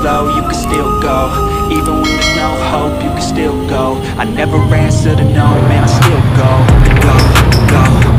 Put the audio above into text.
slow, you can still go. Even when there's no hope, you can still go. I never answer to no, man, I still go, go, go.